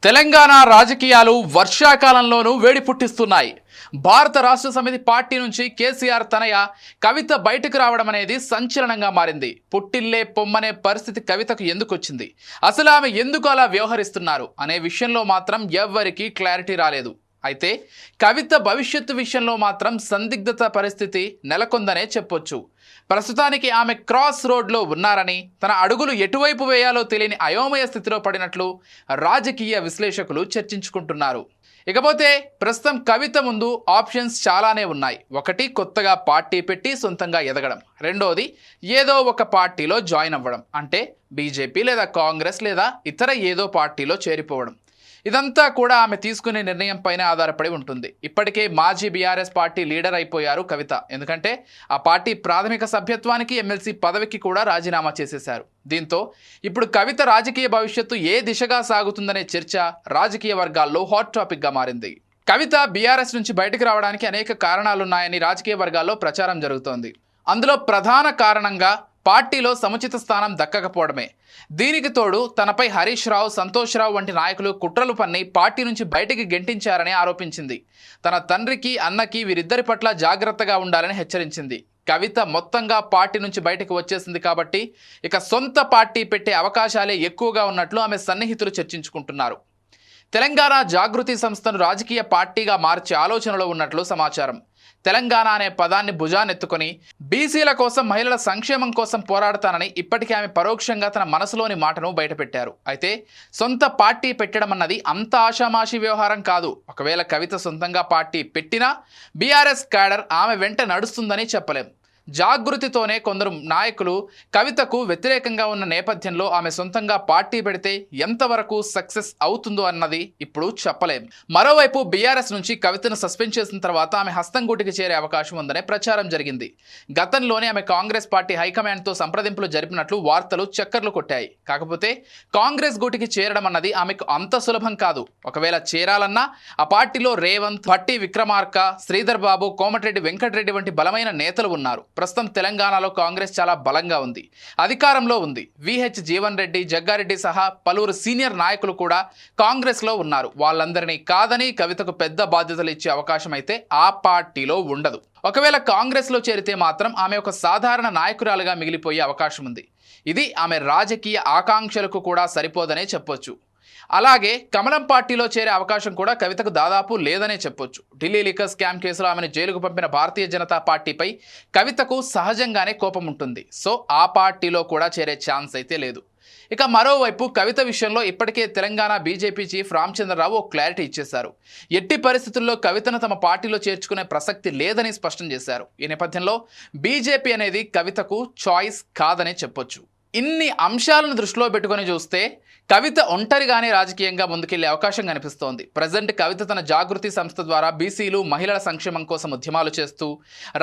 తెలంగాణ రాజకీయాలు వర్షాకాలంలోనూ వేడి పుట్టిస్తున్నాయి. భారత రాష్ట్ర సమితి పార్టీ నుంచి కేసీఆర్ తనయ కవిత బయటకు రావడం అనేది సంచలనంగా మారింది. పుట్టిల్లే పొమ్మనే పరిస్థితి కవితకు ఎందుకు వచ్చింది, అసలు ఆమె ఎందుకు అలా వ్యవహరిస్తున్నారు అనే విషయంలో మాత్రం ఎవ్వరికీ క్లారిటీ రాలేదు. అయితే కవిత భవిష్యత్తు విషయంలో మాత్రం సందిగ్ధత పరిస్థితి నెలకొందనే చెప్పొచ్చు. ప్రస్తుతానికి ఆమె క్రాస్ రోడ్లో ఉన్నారని, తన అడుగులు ఎటువైపు వేయాలో తెలియని అయోమయ స్థితిలో పడినట్లు రాజకీయ విశ్లేషకులు చర్చించుకుంటున్నారు. ఇకపోతే ప్రస్తుతం కవిత ముందు ఆప్షన్స్ చాలానే ఉన్నాయి. ఒకటి, కొత్తగా పార్టీ పెట్టి సొంతంగా ఎదగడం. రెండోది, ఏదో ఒక పార్టీలో జాయిన్ అవ్వడం, అంటే బీజేపీ లేదా కాంగ్రెస్ లేదా ఇతర ఏదో పార్టీలో చేరిపోవడం. ఇదంతా కూడా ఆమె తీసుకునే నిర్ణయం పైన ఆధారపడి ఉంటుంది. ఇప్పటికే మాజీ బీఆర్ఎస్ పార్టీ లీడర్ అయిపోయారు కవిత. ఎందుకంటే ఆ పార్టీ ప్రాథమిక సభ్యత్వానికి, ఎమ్మెల్సీ పదవికి కూడా రాజీనామా చేసేశారు. దీంతో ఇప్పుడు కవిత రాజకీయ భవిష్యత్తు ఏ దిశగా సాగుతుందనే చర్చ రాజకీయ వర్గాల్లో హాట్ టాపిక్గా మారింది. కవిత బీఆర్ఎస్ నుంచి బయటకు రావడానికి అనేక కారణాలున్నాయని రాజకీయ వర్గాల్లో ప్రచారం జరుగుతోంది. అందులో ప్రధాన కారణంగా పార్టీలో సముచిత స్థానం దక్కకపోవడమే. దీనికి తోడు తనపై హరీష్ రావు, సంతోష్ రావు వంటి నాయకులు కుట్రలు పన్ని పార్టీ నుంచి బయటికి గెంటించారని ఆరోపించింది. తన తండ్రికి, అన్నకి వీరిద్దరి పట్ల జాగ్రత్తగా ఉండాలని హెచ్చరించింది. కవిత మొత్తంగా పార్టీ నుంచి బయటకు వచ్చేసింది కాబట్టి ఇక సొంత పార్టీ పెట్టే అవకాశాలే ఎక్కువగా ఉన్నట్లు ఆమె సన్నిహితులు చర్చించుకుంటున్నారు. తెలంగాణ జాగృతి సంస్థను రాజకీయ పార్టీగా మార్చే ఆలోచనలో ఉన్నట్లు సమాచారం. తెలంగాణ అనే పదాన్ని భుజానెత్తుకొని బీసీల కోసం, మహిళల సంక్షేమం కోసం పోరాడతానని ఇప్పటికే ఆమె పరోక్షంగా తన మనసులోని మాటను బయటపెట్టారు. అయితే సొంత పార్టీ పెట్టడం అన్నది అంత ఆషామాషి వ్యవహారం కాదు. ఒకవేళ కవిత సొంతంగా పార్టీ పెట్టినా బీఆర్ఎస్ క్యాడర్ ఆమె వెంట నడుస్తుందని చెప్పలేం. జాగృతితోనే కొందరు నాయకులు కవితకు వ్యతిరేకంగా ఉన్న నేపథ్యంలో ఆమె సొంతంగా పార్టీ పెడితే ఎంతవరకు సక్సెస్ అవుతుందో అన్నది ఇప్పుడు చెప్పలేం. మరోవైపు బీఆర్ఎస్ నుంచి కవితను సస్పెండ్ చేసిన తర్వాత ఆమె హస్తం గూటికి చేరే అవకాశం ఉందనే ప్రచారం జరిగింది. గతంలోనే ఆమె కాంగ్రెస్ పార్టీ హైకమాండ్తో సంప్రదింపులు జరిపినట్లు వార్తలు చక్కర్లు కొట్టాయి. కాకపోతే కాంగ్రెస్ గూటికి చేరడం అన్నది ఆమెకు అంత సులభం కాదు. ఒకవేళ చేరాలన్నా ఆ పార్టీలో రేవంత్, భట్టి విక్రమార్క, శ్రీధర్ బాబు, కోమటిరెడ్డి వెంకటరెడ్డి వంటి బలమైన నేతలు ఉన్నారు. ప్రస్తుతం తెలంగాణలో కాంగ్రెస్ చాలా బలంగా ఉంది, అధికారంలో ఉంది. విహెచ్ జీవన్ రెడ్డి, జగ్గారెడ్డి సహా పలువురు సీనియర్ నాయకులు కూడా కాంగ్రెస్లో ఉన్నారు. వాళ్ళందరినీ కాదని కవితకు పెద్ద బాధ్యతలు ఇచ్చే అవకాశం అయితే ఆ పార్టీలో ఉండదు. ఒకవేళ కాంగ్రెస్లో చేరితే మాత్రం ఆమె ఒక సాధారణ నాయకురాలుగా మిగిలిపోయే అవకాశం ఉంది. ఇది ఆమె రాజకీయ ఆకాంక్షలకు కూడా సరిపోదనే చెప్పొచ్చు. అలాగే కమలం పార్టీలో చేరే అవకాశం కూడా కవితకు దాదాపు లేదనే చెప్పొచ్చు. ఢిల్లీ లిక్కర్ స్కామ్ కేసులో ఆమెను జైలుకు పంపిన భారతీయ జనతా పార్టీపై కవితకు సహజంగానే కోపం ఉంటుంది. సో ఆ పార్టీలో కూడా చేరే ఛాన్స్ అయితే లేదు. ఇక మరోవైపు కవిత విషయంలో ఇప్పటికే తెలంగాణ బీజేపీ చీఫ్ రామచంద్రరావు ఒక క్లారిటీ ఇచ్చేశారు. ఎట్టి పరిస్థితుల్లో కవితను తమ పార్టీలో చేర్చుకునే ప్రసక్తి లేదని స్పష్టం చేశారు. ఈ నేపథ్యంలో బీజేపీ అనేది కవితకు చాయిస్ కాదనే చెప్పొచ్చు. ఇన్ని అంశాలను దృష్టిలో పెట్టుకొని చూస్తే కవిత ఒంటరిగానే రాజకీయంగా ముందుకెళ్లే అవకాశం కనిపిస్తోంది. ప్రజెంట్ కవిత తన జాగృతి సంస్థ ద్వారా బీసీలు, మహిళల సంక్షేమం కోసం ఉద్యమాలు చేస్తూ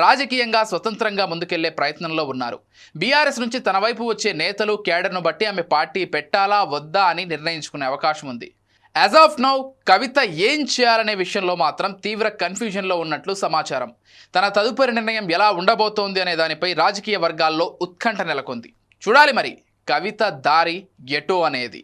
రాజకీయంగా స్వతంత్రంగా ముందుకెళ్లే ప్రయత్నంలో ఉన్నారు. బీఆర్ఎస్ నుంచి తన వైపు వచ్చే నేతలు, క్యాడర్ను బట్టి ఆమె పార్టీ పెట్టాలా వద్దా అని నిర్ణయించుకునే అవకాశం ఉంది. యాజ్ ఆఫ్ నౌ కవిత ఏం చేయాలనే విషయంలో మాత్రం తీవ్ర కన్ఫ్యూజన్లో ఉన్నట్లు సమాచారం. తన తదుపరి నిర్ణయం ఎలా ఉండబోతోంది అనే దానిపై రాజకీయ వర్గాల్లో ఉత్కంఠ నెలకొంది. చూడాలి మరి కవిత దారి ఎటో అనేది.